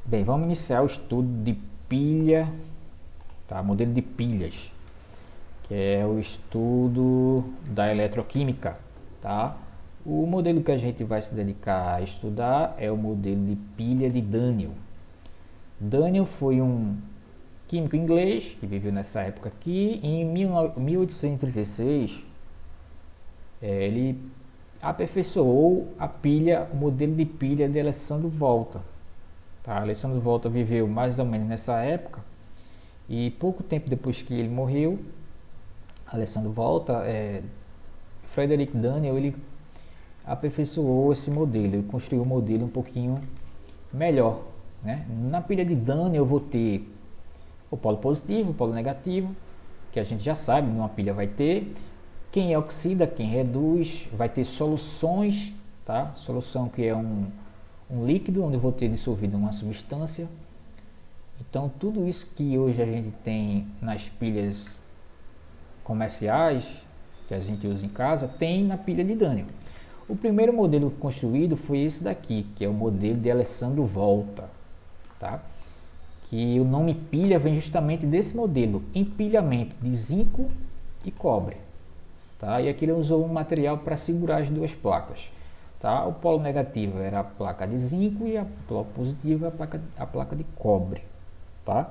Bem, vamos iniciar o estudo de pilha, tá? Modelo de pilhas, que é o estudo da eletroquímica, tá? O modelo que a gente vai se dedicar a estudar é o modelo de pilha de Daniell. Daniell foi um químico inglês que viveu nessa época aqui. Em 1836, ele aperfeiçoou a pilha, o modelo de pilha de Alessandro Volta. Tá? Alessandro Volta viveu mais ou menos nessa época, e pouco tempo depois que ele morreu, Alessandro Volta, Frederick Daniell, ele aperfeiçoou esse modelo, ele construiu um modelo um pouquinho melhor, né? Na pilha de Daniell eu vou ter o polo positivo, o polo negativo, que a gente já sabe, numa pilha vai ter quem oxida, quem reduz, vai ter soluções, tá? Solução que é um líquido onde eu vou ter dissolvido uma substância. Então tudo isso que hoje a gente tem nas pilhas comerciais, que a gente usa em casa, tem na pilha de Daniell. O primeiro modelo construído foi esse daqui, que é o modelo de Alessandro Volta, tá? Que o nome pilha vem justamente desse modelo, empilhamento de zinco e cobre, tá? E aqui ele usou um material para segurar as duas placas, tá? O polo negativo era a placa de zinco e a polo positivo a placa de cobre, tá?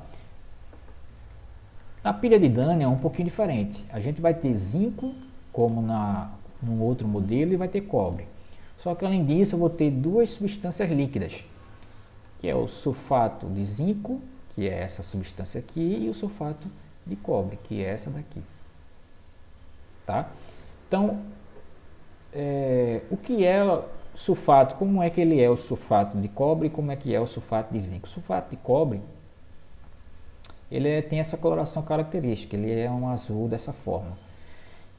Na pilha de Daniell é um pouquinho diferente. A gente vai ter zinco, como no outro modelo, e vai ter cobre. Só que além disso, eu vou ter duas substâncias líquidas, que é o sulfato de zinco, que é essa substância aqui, e o sulfato de cobre, que é essa daqui. Tá? Então, o que é sulfato? Como é que ele é o sulfato de cobre e como é que é o sulfato de zinco? O sulfato de cobre, ele tem essa coloração característica, ele é um azul dessa forma.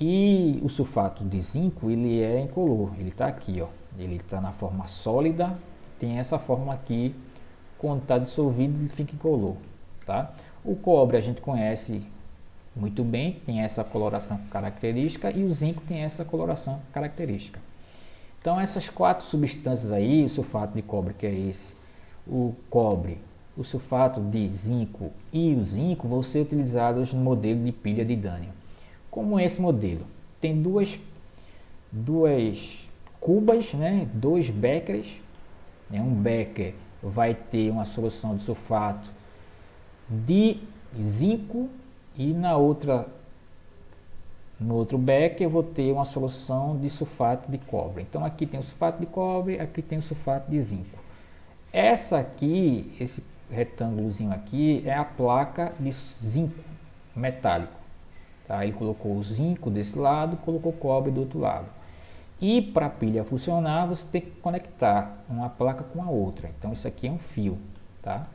E o sulfato de zinco, ele é incolor, ele está aqui, ó. Ele está na forma sólida, tem essa forma aqui, quando está dissolvido ele fica incolor, tá? O cobre a gente conhece muito bem, tem essa coloração característica, e o zinco tem essa coloração característica. Então essas quatro substâncias aí, o sulfato de cobre, que é esse, o cobre, o sulfato de zinco e o zinco, vão ser utilizados no modelo de pilha de Daniell. Como é esse modelo? Tem duas cubas, né? Dois beckers, né? Um becker vai ter uma solução de sulfato de zinco e no outro becker eu vou ter uma solução de sulfato de cobre. Então aqui tem o sulfato de cobre, aqui tem o sulfato de zinco. Essa aqui, esse retângulozinho aqui, é a placa de zinco metálico. Tá? Ele colocou o zinco desse lado, colocou o cobre do outro lado. E para a pilha funcionar, você tem que conectar uma placa com a outra. Então isso aqui é um fio, tá?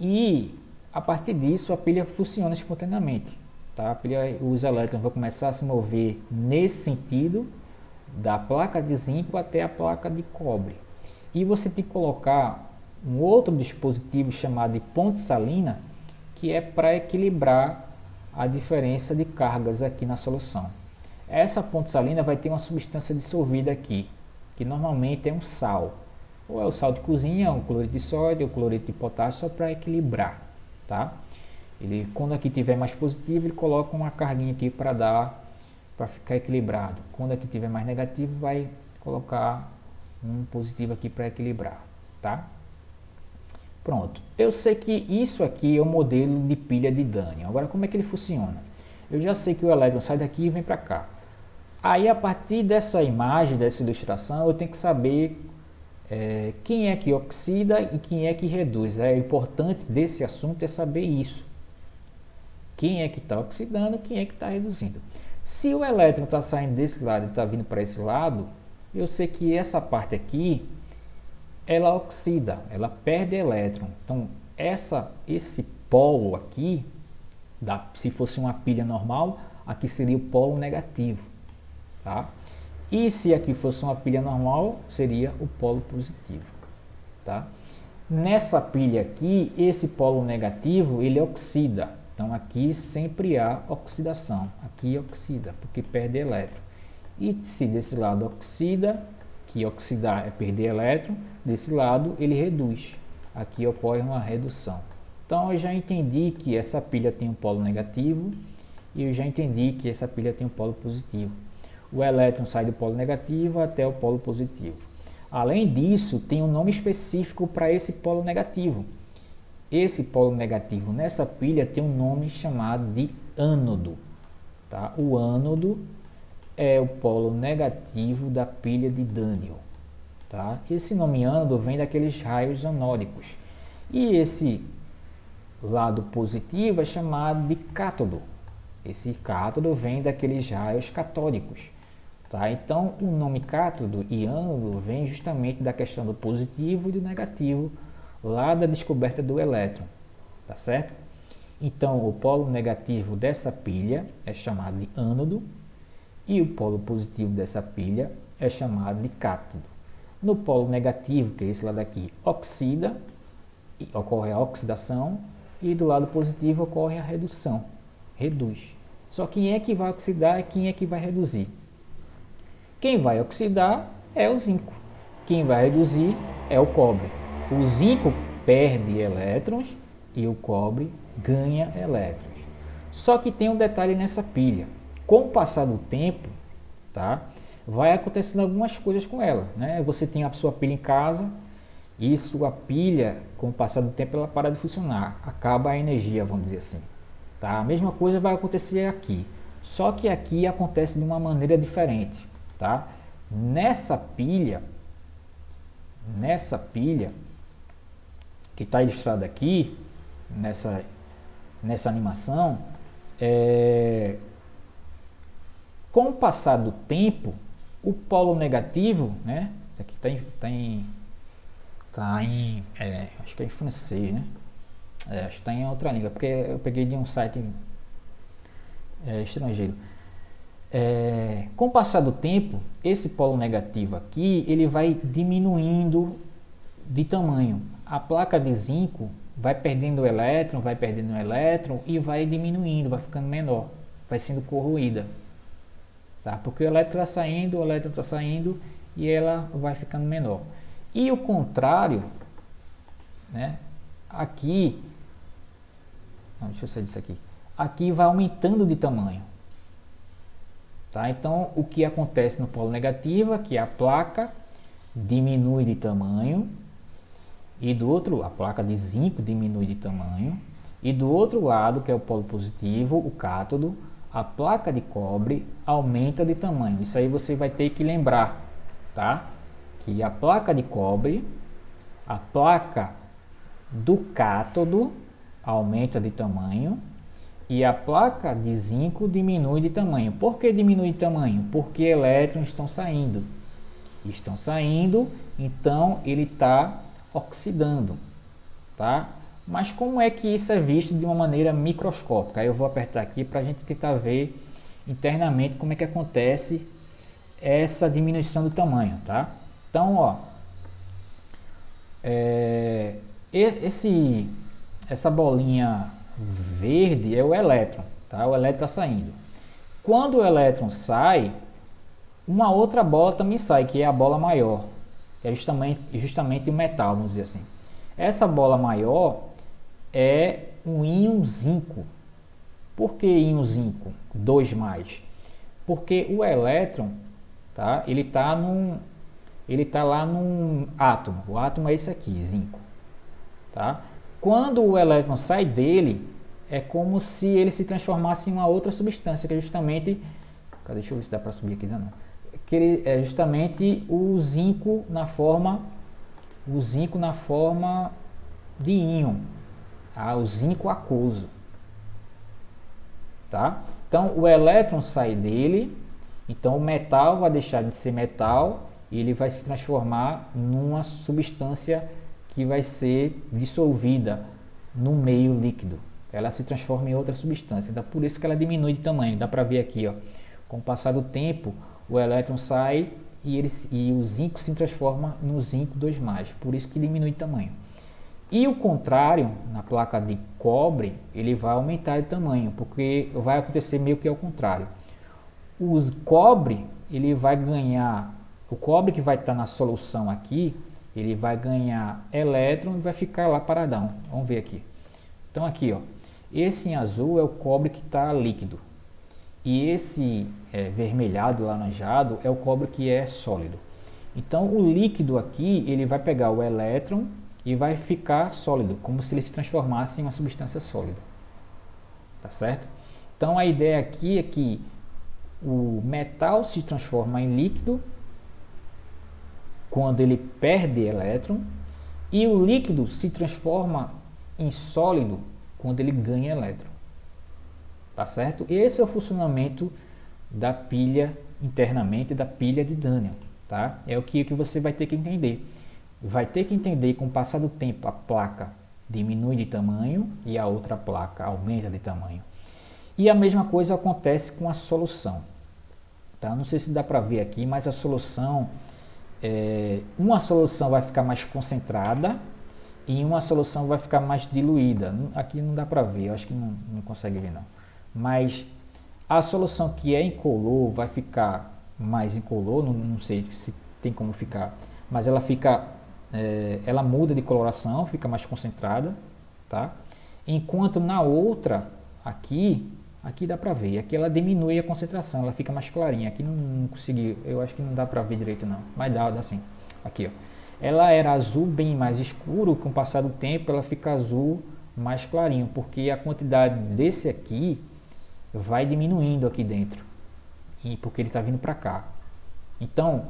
E a partir disso a pilha funciona espontaneamente, tá? A pilha, os elétrons vão começar a se mover nesse sentido, da placa de zinco até a placa de cobre. E você tem que colocar um outro dispositivo chamado de ponte salina, que é para equilibrar a diferença de cargas aqui na solução. Essa ponte salina vai ter uma substância dissolvida aqui, que normalmente é um sal. Ou é o sal de cozinha, o cloreto de sódio, o cloreto de potássio, só para equilibrar, tá? Ele, quando aqui tiver mais positivo, ele coloca uma carguinha aqui para ficar equilibrado. Quando aqui tiver mais negativo, vai colocar um positivo aqui para equilibrar, tá? Pronto. Eu sei que isso aqui é o modelo de pilha de Daniell. Agora, como é que ele funciona? Eu já sei que o elétron sai daqui e vem para cá. Aí, a partir dessa imagem, dessa ilustração, eu tenho que saber quem é que oxida e quem é que reduz. O importante desse assunto é saber isso. Quem é que está oxidando, quem é que está reduzindo. Se o elétron está saindo desse lado e está vindo para esse lado, eu sei que essa parte aqui, ela oxida, ela perde elétron. Então, esse polo aqui, se fosse uma pilha normal, aqui seria o polo negativo, tá? E se aqui fosse uma pilha normal, seria o polo positivo, tá? Nessa pilha aqui, esse polo negativo, ele oxida. Então aqui sempre há oxidação, aqui oxida, porque perde elétron. E se desse lado oxida, que oxidar é perder elétron, desse lado ele reduz. aqui ocorre uma redução. Então eu já entendi que essa pilha tem um polo negativo e eu já entendi que essa pilha tem um polo positivo. O elétron sai do polo negativo até o polo positivo. Além disso, tem um nome específico para esse polo negativo. Esse polo negativo nessa pilha tem um nome chamado de ânodo. Tá? O ânodo é o polo negativo da pilha de Daniell. Tá? Esse nome ânodo vem daqueles raios anódicos. E esse lado positivo é chamado de cátodo. Esse cátodo vem daqueles raios catódicos. Tá? Então, o nome cátodo e ânodo vem justamente da questão do positivo e do negativo, lá da descoberta do elétron. Tá certo? Então, o polo negativo dessa pilha é chamado de ânodo e o polo positivo dessa pilha é chamado de cátodo. No polo negativo, que é esse lado aqui, oxida, ocorre a oxidação, e do lado positivo ocorre a redução, reduz. Só quem é que vai oxidar e quem é que vai reduzir? Quem vai oxidar é o zinco, quem vai reduzir é o cobre. O zinco perde elétrons e o cobre ganha elétrons. Só que tem um detalhe nessa pilha. Com o passar do tempo, tá, vai acontecendo algumas coisas com ela. Né? Você tem a sua pilha em casa e sua pilha, com o passar do tempo, ela para de funcionar. Acaba a energia, vamos dizer assim. Tá? A mesma coisa vai acontecer aqui. Só que aqui acontece de uma maneira diferente. Tá? Nessa pilha que está ilustrada aqui, nessa animação, com o passar do tempo, o polo negativo, né? Aqui acho que é em francês, né? Acho que está em outra língua, porque eu peguei de um site estrangeiro. Com o passar do tempo, esse polo negativo aqui, ele vai diminuindo de tamanho. A placa de zinco vai perdendo elétron e vai diminuindo, vai ficando menor, vai sendo corroída. Tá? Porque o elétron está saindo e ela vai ficando menor. E o contrário, né? Aqui, deixa eu sair disso aqui. Aqui vai aumentando de tamanho. Tá? Então, o que acontece no polo negativo é que a placa diminui de tamanho e do outro, a placa de zinco diminui de tamanho e do outro lado, que é o polo positivo, o cátodo, a placa de cobre aumenta de tamanho. Isso aí você vai ter que lembrar, tá? Que a placa de cobre, a placa do cátodo aumenta de tamanho e a placa de zinco diminui de tamanho. Por que diminui de tamanho? Porque elétrons estão saindo. Então ele está oxidando, tá? Mas como é que isso é visto de uma maneira microscópica? Aí eu vou apertar aqui para a gente tentar ver internamente como é que acontece essa diminuição do tamanho, tá? Então, ó, essa bolinha verde é o elétron, tá? O elétron está saindo. Quando o elétron sai, uma outra bola também sai, que é a bola maior, que é justamente o metal, vamos dizer assim. Essa bola maior é um íon zinco. Por que íon zinco? 2+. Porque o elétron, tá? Ele tá lá num átomo. O átomo é esse aqui, zinco. Tá? Quando o elétron sai dele, é como se ele se transformasse em uma outra substância, que é justamente... Deixa eu ver se dá para subir aqui, não. Que ele é justamente o zinco na forma de íon, o zinco aquoso, tá? Então o elétron sai dele, então o metal vai deixar de ser metal e ele vai se transformar numa substância que vai ser dissolvida no meio líquido. Ela se transforma em outra substância, então por isso que ela diminui de tamanho. Dá para ver aqui, ó, com o passar do tempo o elétron sai e o zinco se transforma no zinco 2+, por isso que diminui de tamanho. E o contrário, na placa de cobre, ele vai aumentar de tamanho, porque vai acontecer meio que ao contrário. O cobre, ele vai ganhar, o cobre que vai estar na solução aqui, ele vai ganhar elétron e vai ficar lá paradão. Vamos ver aqui. Então aqui, ó, esse em azul é o cobre que está líquido. E esse vermelhado, laranjado, é o cobre que é sólido. Então o líquido aqui, ele vai pegar o elétron e vai ficar sólido, como se ele se transformasse em uma substância sólida. Tá certo? Então a ideia aqui é que o metal se transforma em líquido quando ele perde elétron, e o líquido se transforma em sólido quando ele ganha elétron. Tá certo? Esse é o funcionamento da pilha internamente, da pilha de Daniell. Tá? É o que você vai ter que entender. Vai ter que entender que com o passar do tempo a placa diminui de tamanho e a outra placa aumenta de tamanho. E a mesma coisa acontece com a solução. Tá? Não sei se dá para ver aqui, mas a solução, uma solução vai ficar mais concentrada e uma solução vai ficar mais diluída. Aqui não dá para ver, eu acho que não consegue ver não. Mas a solução que é incolor vai ficar mais incolor, não sei se tem como ficar, mas ela fica, ela muda de coloração, fica mais concentrada, tá? Enquanto na outra, aqui dá para ver, aqui ela diminui a concentração, ela fica mais clarinha. Aqui não consegui, eu acho que não dá para ver direito não, mas dá assim. Aqui, ó, ela era azul bem mais escuro, com o passar do tempo ela fica azul mais clarinho, porque a quantidade desse aqui vai diminuindo aqui dentro, e porque ele está vindo para cá. Então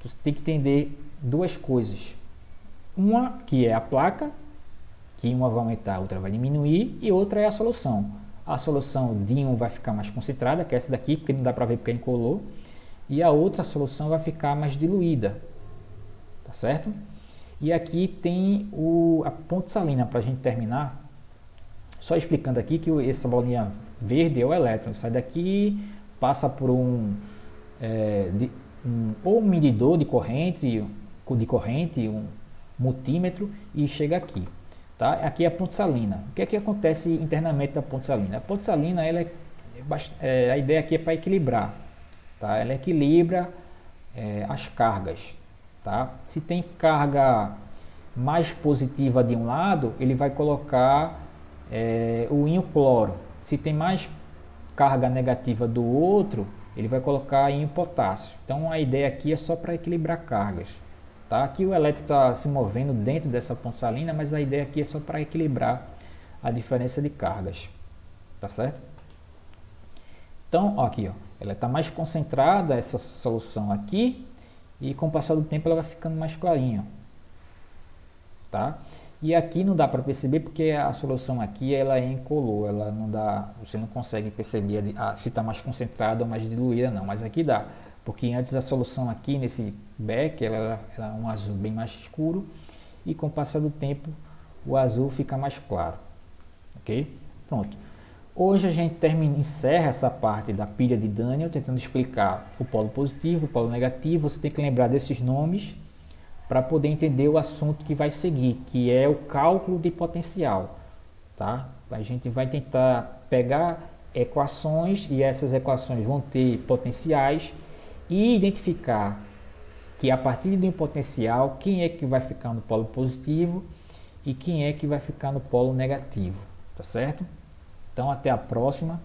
você tem que entender duas coisas: uma que é a placa, que uma vai aumentar, a outra vai diminuir, e outra é a solução. A solução de um vai ficar mais concentrada, que é essa daqui, porque não dá para ver porque é incolor, e a outra solução vai ficar mais diluída, tá certo? E aqui tem a ponte salina, para a gente terminar, só explicando aqui que essa bolinha verde é o elétron, sai daqui, passa por um medidor de corrente, um multímetro, e chega aqui. Tá? Aqui é a ponte salina. O que é que acontece internamente da ponte salina? A ponte salina, a ideia aqui é para equilibrar. Tá? Ela equilibra as cargas. Tá? Se tem carga mais positiva de um lado, ele vai colocar o íon cloro. Se tem mais carga negativa do outro, ele vai colocar íon potássio. Então a ideia aqui é só para equilibrar cargas. Tá? Aqui o elétron está se movendo dentro dessa ponte salina, mas a ideia aqui é só para equilibrar a diferença de cargas. Tá certo? Então, ó, aqui, ó, ela está mais concentrada, essa solução aqui, e com o passar do tempo ela vai ficando mais clarinha. Tá? E aqui não dá para perceber porque a solução aqui ela é incolor, ela não dá, você não consegue perceber se está mais concentrada ou mais diluída não, mas aqui dá. Porque antes a solução aqui nesse beck ela era um azul bem mais escuro, e com o passar do tempo o azul fica mais claro. Ok? Pronto. Hoje a gente encerra essa parte da pilha de Daniell, tentando explicar o polo positivo, o polo negativo. Você tem que lembrar desses nomes para poder entender o assunto que vai seguir, que é o cálculo de potencial. Tá? A gente vai tentar pegar equações, e essas equações vão ter potenciais, e identificar que a partir de um potencial, quem é que vai ficar no polo positivo e quem é que vai ficar no polo negativo, tá certo? Então até a próxima.